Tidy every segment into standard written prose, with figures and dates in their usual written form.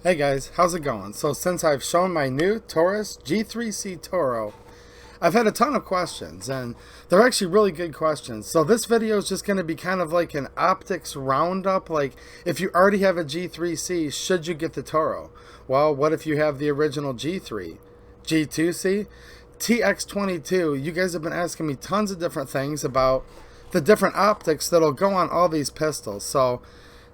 Hey guys, how's it going? So since I've shown my new Taurus G3c TORO, I've had a ton of questions, and they're actually really good questions. So this video is just going to be kind of like an optics roundup. Like, if you already have a G3c, should you get the TORO? Well, what if you have the original G3? G2c? TX22? You guys have been asking me tons of different things about the different optics that'll go on all these pistols. So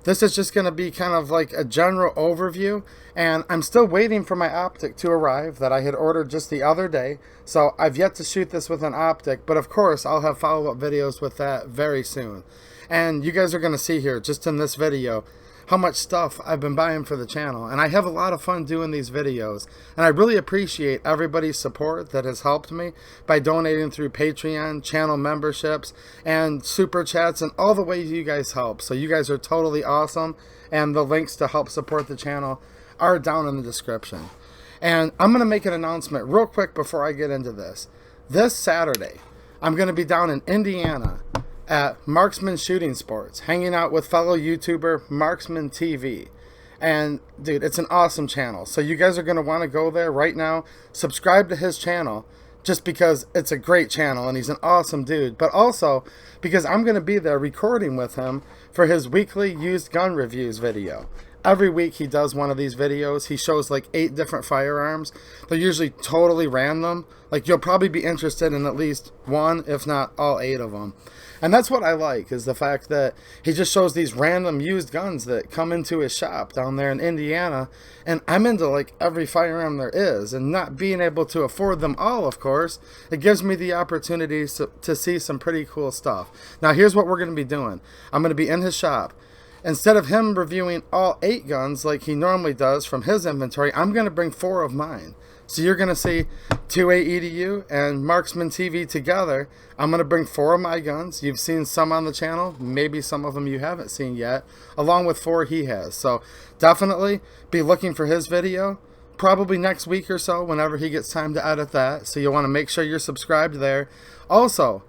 this is just going to be kind of like a general overview, and I'm still waiting for my optic to arrive that I had ordered just the other day. So I've yet to shoot this with an optic, but of course I'll have follow-up videos with that very soon. And you guys are going to see here just in this video how much stuff I've been buying for the channel, and I have a lot of fun doing these videos, and I really appreciate everybody's support that has helped me by donating through Patreon, channel memberships, and super chats, and all the ways you guys help. So you guys are totally awesome, and the links to help support the channel are down in the description. And I'm going to make an announcement real quick before I get into this. This Saturday, I'm going to be down in Indiana at Marksman Shooting Sports, hanging out with fellow YouTuber Marksman TV. And dude, it's an awesome channel, so you guys are going to want to go there right now. Subscribe to his channel just because it's a great channel and he's an awesome dude, but also because I'm going to be there recording with him for his weekly used gun reviews video. Every week he does one of these videos. He shows like 8 different firearms. They're usually totally random. Like, you'll probably be interested in at least one, if not all 8 of them. And that's what I like, is the fact that he just shows these random used guns that come into his shop down there in Indiana. And I'm into like every firearm there is, and not being able to afford them all, of course, it gives me the opportunity to see some pretty cool stuff. Now here's what we're going to be doing. I'm going to be in his shop. Instead of him reviewing all 8 guns like he normally does from his inventory, I'm going to bring 4 of mine. So you're going to see 2A and Marksman TV together. I'm going to bring 4 of my guns. You've seen some on the channel. Maybe some of them you haven't seen yet, along with 4 he has. So definitely be looking for his video, probably next week or so, whenever he gets time to edit that. So you'll want to make sure you're subscribed there. Also,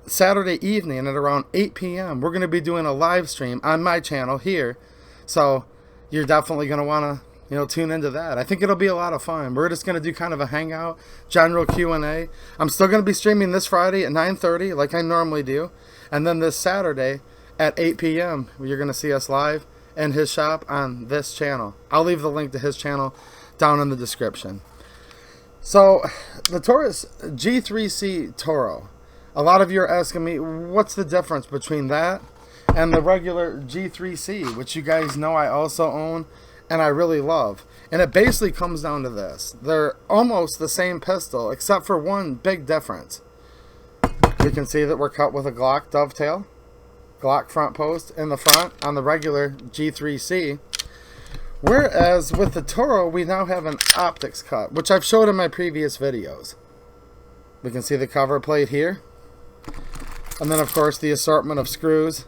Saturday evening at around 8 p.m. we're going to be doing a live stream on my channel here, so you're definitely going to want to tune into that. I think it'll be a lot of fun. We're just going to do kind of a hangout, general Q&A. I'm still going to be streaming this Friday at 9:30 like I normally do, and then this Saturday at 8 p.m. you're going to see us live in his shop on this channel. I'll leave the link to his channel down in the description. So the Taurus G3c TORO, a lot of you are asking me, what's the difference between that and the regular G3c, which you guys know I also own and I really love. And it basically comes down to this. They're almost the same pistol, except for one big difference. You can see that we're cut with a Glock dovetail, Glock front post in the front on the regular G3c. Whereas with the TORO, we now have an optics cut, which I've showed in my previous videos. We can see the cover plate here. And then, of course, the assortment of screws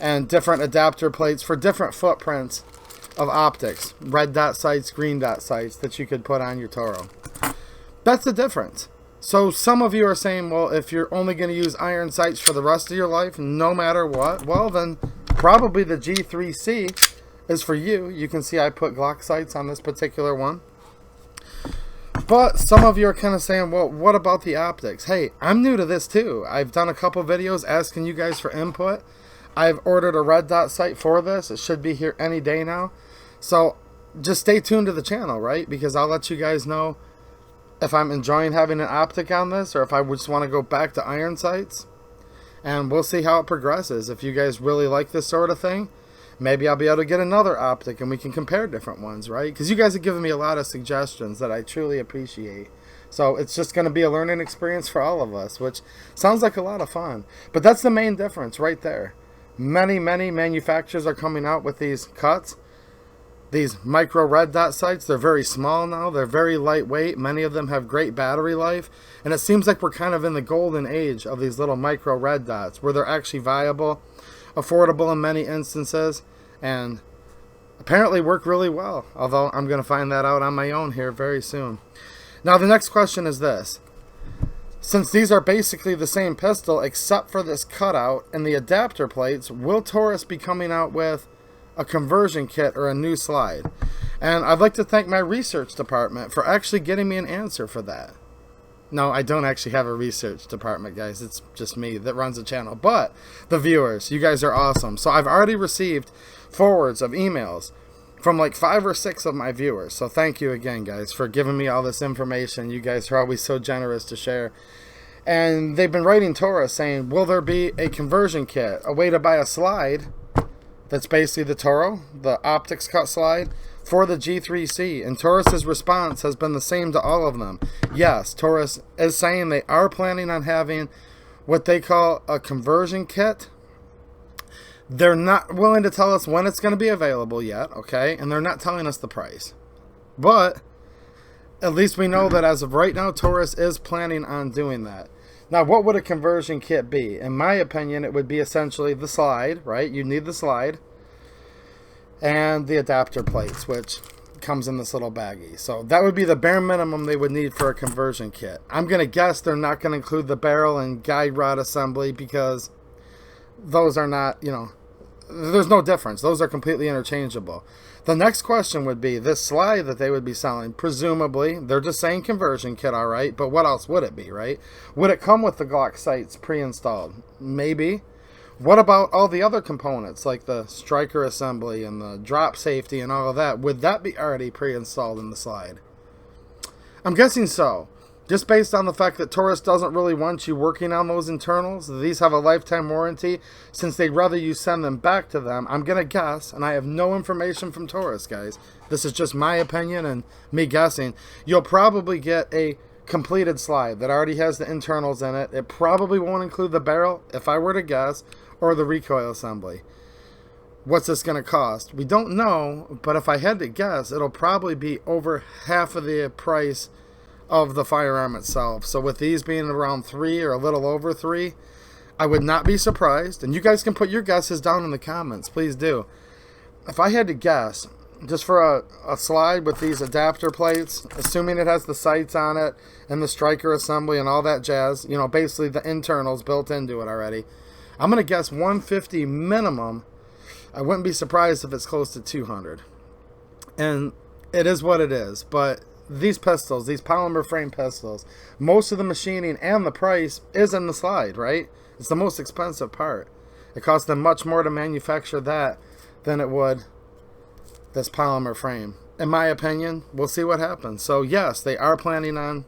and different adapter plates for different footprints of optics. Red dot sights, green dot sights that you could put on your TORO. That's the difference. So some of you are saying, well, if you're only going to use iron sights for the rest of your life, no matter what, well, then probably the G3c is for you. You can see I put Glock sights on this particular one. But some of you are kind of saying, well, what about the optics? Hey, I'm new to this too. I've done a couple videos asking you guys for input. I've ordered a red dot sight for this. It should be here any day now. So just stay tuned to the channel, right? Because I'll let you guys know if I'm enjoying having an optic on this or if I just want to go back to iron sights. And we'll see how it progresses. If you guys really like this sort of thing, maybe I'll be able to get another optic and we can compare different ones, right? Because you guys have given me a lot of suggestions that I truly appreciate. So it's just going to be a learning experience for all of us, which sounds like a lot of fun. But that's the main difference right there. Many manufacturers are coming out with these cuts. These micro red dot sights, they're very small now. They're very lightweight. Many of them have great battery life. And it seems like we're kind of in the golden age of these little micro red dots where they're actually viable, affordable in many instances, and apparently work really well, although I'm going to find that out on my own here very soon. Now the next question is this. Since these are basically the same pistol except for this cutout and the adapter plates, will Taurus be coming out with a conversion kit or a new slide? And I'd like to thank my research department for actually getting me an answer for that. No, I don't actually have a research department, guys. It's just me that runs the channel. But the viewers, you guys are awesome. So I've already received forwards of emails from like 5 or 6 of my viewers. So thank you again, guys, for giving me all this information. You guys are always so generous to share. And they've been writing Taurus saying, will there be a conversion kit, a way to buy a slide that's basically the TORO, the optics cut slide, for the G3c? And Taurus's response has been the same to all of them. Yes, Taurus is saying they are planning on having what they call a conversion kit. They're not willing to tell us when it's going to be available yet, okay? And they're not telling us the price. But at least we know that as of right now, Taurus is planning on doing that. Now, what would a conversion kit be? In my opinion, it would be essentially the slide, right? You need the slide and the adapter plates, which comes in this little baggie. So that would be the bare minimum they would need for a conversion kit. I'm going to guess they're not going to include the barrel and guide rod assembly because those are not, you know, there's no difference. Those are completely interchangeable. The next question would be this slide that they would be selling. Presumably, they're just saying conversion kit, all right, but what else would it be, right? Would it come with the Glock sights pre-installed? Maybe. What about all the other components, like the striker assembly and the drop safety and all of that? Would that be already pre-installed in the slide? I'm guessing so. Just based on the fact that Taurus doesn't really want you working on those internals. These have a lifetime warranty. Since they'd rather you send them back to them, I'm going to guess, and I have no information from Taurus, guys. This is just my opinion and me guessing. You'll probably get a completed slide that already has the internals in it. It probably won't include the barrel, if I were to guess, or the recoil assembly. What's this going to cost? We don't know, but if I had to guess, it'll probably be over half of the price of the firearm itself. So with these being around 3 or a little over 3, I would not be surprised. And you guys can put your guesses down in the comments. Please do. If I had to guess, just for a slide with these adapter plates, assuming it has the sights on it and the striker assembly and all that jazz, you know, basically the internals built into it already, I'm going to guess 150 minimum. I wouldn't be surprised if it's close to 200. And it is what it is. But these pistols, these polymer frame pistols, most of the machining and the price is in the slide, right? It's the most expensive part. It costs them much more to manufacture that than it would this polymer frame. In my opinion, we'll see what happens. So yes, they are planning on,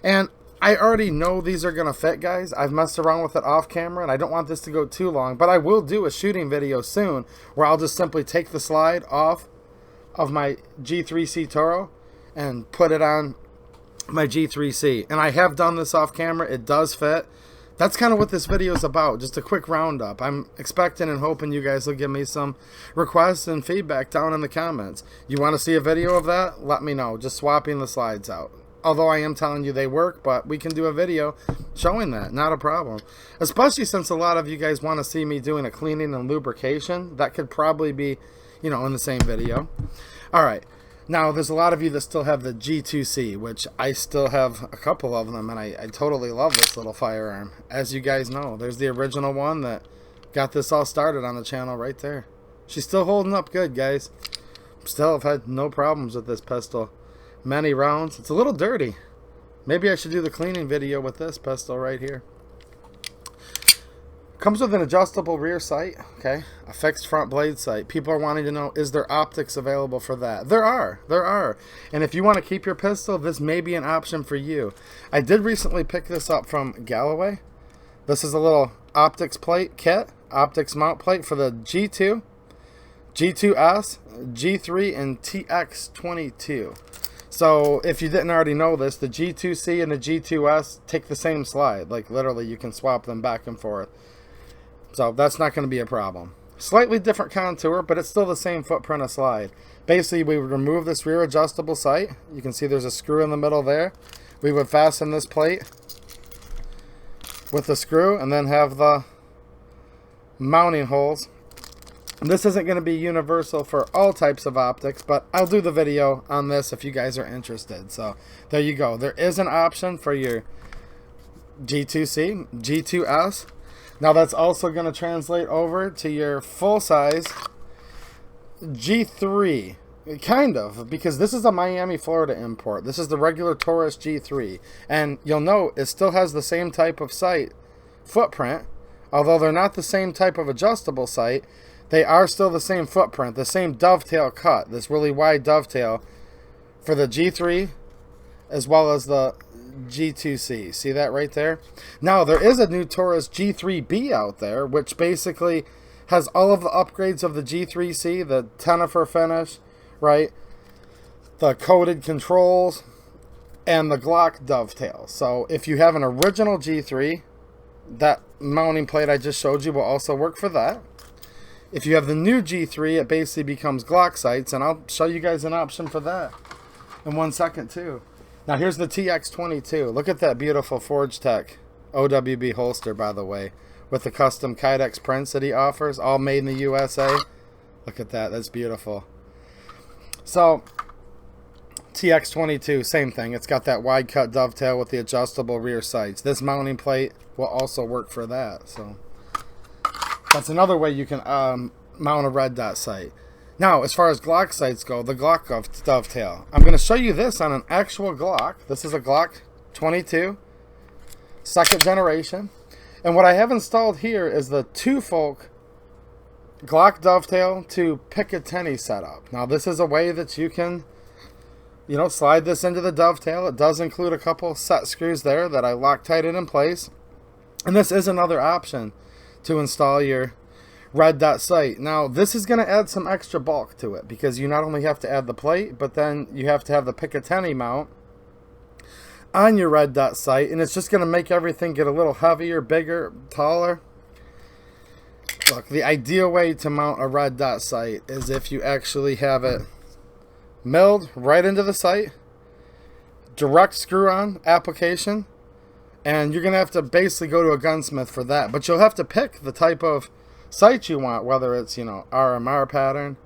and I already know these are going to fit, guys. I've messed around with it off camera, and I don't want this to go too long, but I will do a shooting video soon where I'll just simply take the slide off of my G3c TORO and put it on my G3c. And I have done this off camera. It does fit. That's kind of what this video is about. Just a quick roundup. I'm expecting and hoping you guys will give me some requests and feedback down in the comments. You want to see a video of that? Let me know. Just swapping the slides out. Although I am telling you they work, but we can do a video showing that. Not a problem. Especially since a lot of you guys want to see me doing a cleaning and lubrication. That could probably be, you know, in the same video. Alright. Now, there's a lot of you that still have the G2c, which I still have a couple of them, and I totally love this little firearm. As you guys know, there's the original one that got this all started on the channel right there. She's still holding up good, guys. Still have had no problems with this pistol. Many rounds. It's a little dirty. Maybe I should do the cleaning video with this pistol right here. Comes with an adjustable rear sight, okay? A fixed front blade sight. People are wanting to know, is there optics available for that? There are. And if you want to keep your pistol, this may be an option for you. I did recently pick this up from Galloway. This is a little optics plate kit, optics mount plate for the G2, G2s, G3, and TX22. So if you didn't already know this, the G2c and the G2s take the same slide. Like literally you can swap them back and forth. So that's not going to be a problem. Slightly different contour, but it's still the same footprint of slide. Basically, we would remove this rear adjustable sight. You can see there's a screw in the middle there. We would fasten this plate with the screw and then have the mounting holes. And this isn't going to be universal for all types of optics, but I'll do the video on this if you guys are interested. So there you go. There is an option for your G2c, G2s. Now that's also going to translate over to your full-size G3. Kind of, because this is a Miami, Florida import. This is the regular Taurus G3. And you'll note it still has the same type of sight footprint. Although they're not the same type of adjustable sight, they are still the same footprint, the same dovetail cut, this really wide dovetail for the G3 as well as the G2c. See that right there? Now, there is a new Taurus G3b out there, which basically has all of the upgrades of the G3c, the tenifer finish, right? The coated controls, and the Glock dovetail. So if you have an original G3, that mounting plate I just showed you will also work for that. If you have the new G3, it basically becomes Glock sights, and I'll show you guys an option for that in 1 second too. Now here's the TX22. Look at that beautiful Forge Tech OWB holster, by the way, with the custom Kydex prints that he offers, all made in the USA. Look at that, that's beautiful. So TX22, same thing. It's got that wide cut dovetail with the adjustable rear sights. This mounting plate will also work for that. So that's another way you can mount a red dot sight. Now, as far as Glock sights go, the Glock dovetail. I'm going to show you this on an actual Glock. This is a Glock 22, second generation. And what I have installed here is the two-folk Glock dovetail to Picatinny setup. Now, this is a way that you can, you know, slide this into the dovetail. It does include a couple set screws there that I Loctited in place. And this is another option to install your red dot sight. Now, this is going to add some extra bulk to it, because you not only have to add the plate, but then you have to have the Picatinny mount on your red dot sight, and it's just going to make everything get a little heavier, bigger, taller. Look, the ideal way to mount a red dot sight is if you actually have it milled right into the sight, direct screw-on application, and you're going to have to basically go to a gunsmith for that. But you'll have to pick the type of sight you want, whether it's, you know, RMR pattern.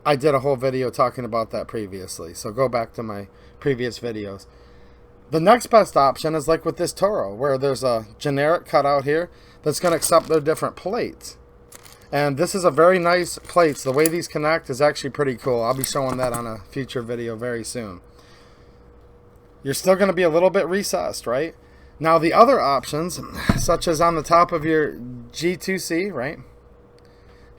I did a whole video talking about that previously, so go back to my previous videos. The next best option is like with this Toro, where there's a generic cutout here that's going to accept their different plates. And this is a very nice plate. The way these connect is actually pretty cool. I'll be showing that on a future video very soon. You're still going to be a little bit recessed, right? Now, the other options, such as on the top of your G2c, right?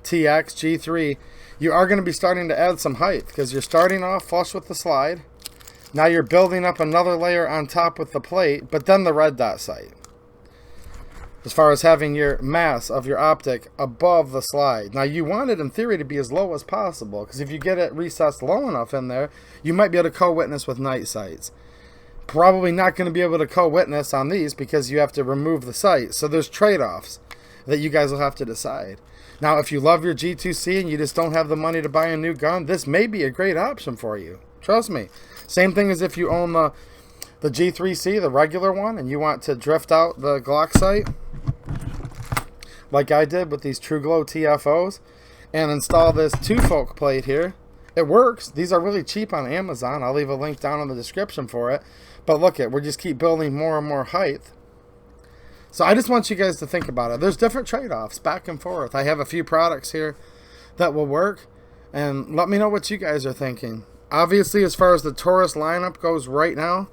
TX, G3, you are going to be starting to add some height, because you're starting off flush with the slide. Now you're building up another layer on top with the plate, but then the red dot sight. As far as having your mass of your optic above the slide. Now, you want it in theory to be as low as possible, because if you get it recessed low enough in there, you might be able to co-witness with night sights. Probably not going to be able to co-witness on these because you have to remove the sight. So there's trade-offs that you guys will have to decide. Now, if you love your G2c and you just don't have the money to buy a new gun, this may be a great option for you. Trust me. Same thing as if you own the G3c, the regular one, and you want to drift out the Glock sight, like I did with these True Glow TFOs, and install this two-folk plate here. It works. These are really cheap on Amazon. I'll leave a link down in the description for it. But look at, we just keep building more and more height. So I just want you guys to think about it. There's different trade-offs back and forth. I have a few products here that will work, and let me know what you guys are thinking. Obviously, as far as the Taurus lineup goes right now,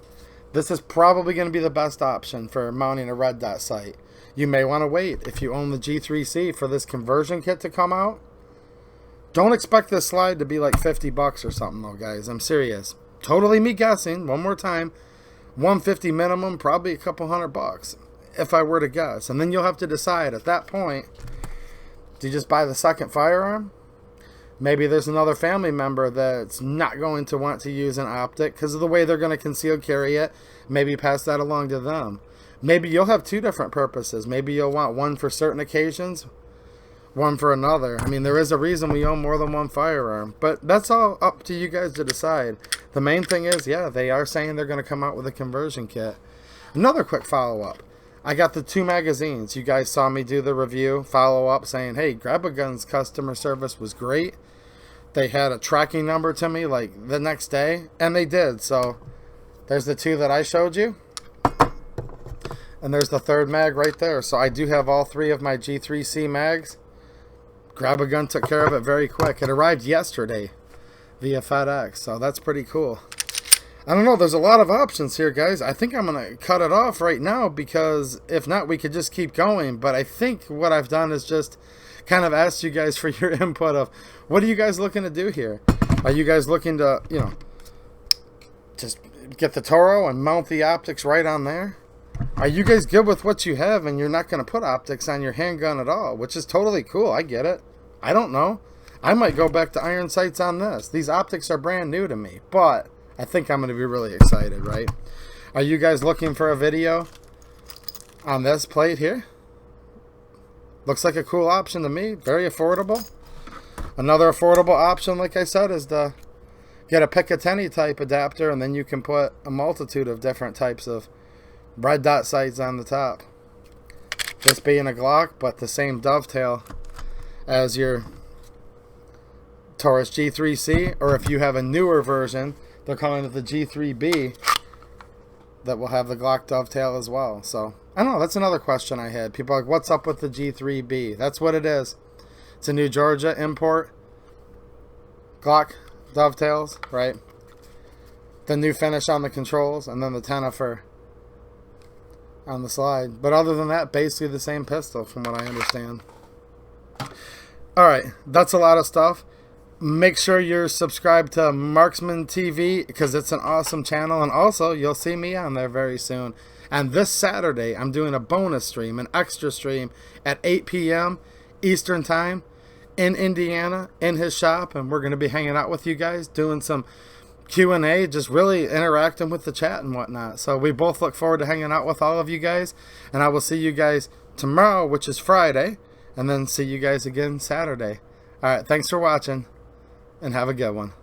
this is probably going to be the best option for mounting a red dot sight. You may want to wait if you own the G3c for this conversion kit to come out. Don't expect this slide to be like 50 bucks or something though, guys. I'm serious. Totally me guessing. One more time. $150 minimum, probably a couple $100 if I were to guess. And then you'll have to decide at that point, do you just buy the second firearm? Maybe there's another family member that's not going to want to use an optic because of the way they're going to conceal carry it. Maybe pass that along to them. Maybe you'll have two different purposes. Maybe you'll want one for certain occasions, one for another. I mean, there is a reason we own more than one firearm, but that's all up to you guys to decide. The main thing is, yeah, they are saying they're going to come out with a conversion kit. Another quick follow-up. I got the 2 magazines. You guys saw me do the review, follow-up, saying, hey, Grab a Gun's customer service was great. They had a tracking number to me like the next day, and they did. So there's the 2 that I showed you. And there's the 3rd mag right there. So I do have all 3 of my G3c mags. Grab a Gun took care of it very quick. It arrived yesterday. via FedEx. So that's pretty cool. I don't know, there's a lot of options here, guys. I think I'm going to cut it off right now, because if not, we could just keep going. But I think what I've done is just kind of asked you guys for your input of, what are you guys looking to do here? Are you guys looking to, you know, just get the TORO and mount the optics right on there? Are you guys good with what you have and you're not going to put optics on your handgun at all? Which is totally cool. I get it. I don't know. I might go back to iron sights on this. These optics are brand new to me, but I think I'm going to be really excited, right? Are you guys looking for a video on this plate here? Looks like a cool option to me. Very affordable. Another affordable option, like I said, is to get a Picatinny type adapter, and then you can put a multitude of different types of red dot sights on the top. This being a Glock, but the same dovetail as your Taurus G3c, or if you have a newer version, they're calling it the G3b, that will have the Glock dovetail as well. So, I don't know, that's another question I had. People are like, what's up with the G3b? That's what it is. It's a New Georgia import. Glock dovetails, right? The new finish on the controls, and then the Tenefer on the slide. But other than that, basically the same pistol from what I understand. Alright, that's a lot of stuff. Make sure you're subscribed to Marksman TV, because it's an awesome channel, and also you'll see me on there very soon. And this Saturday I'm doing a bonus stream, an extra stream at 8 p.m. Eastern time in Indiana, in his shop, and we're going to be hanging out with you guys, doing some Q&A, just really interacting with the chat and whatnot. So we both look forward to hanging out with all of you guys, and I will see you guys tomorrow, which is Friday, and then see you guys again Saturday. Alright, thanks for watching, and have a good one.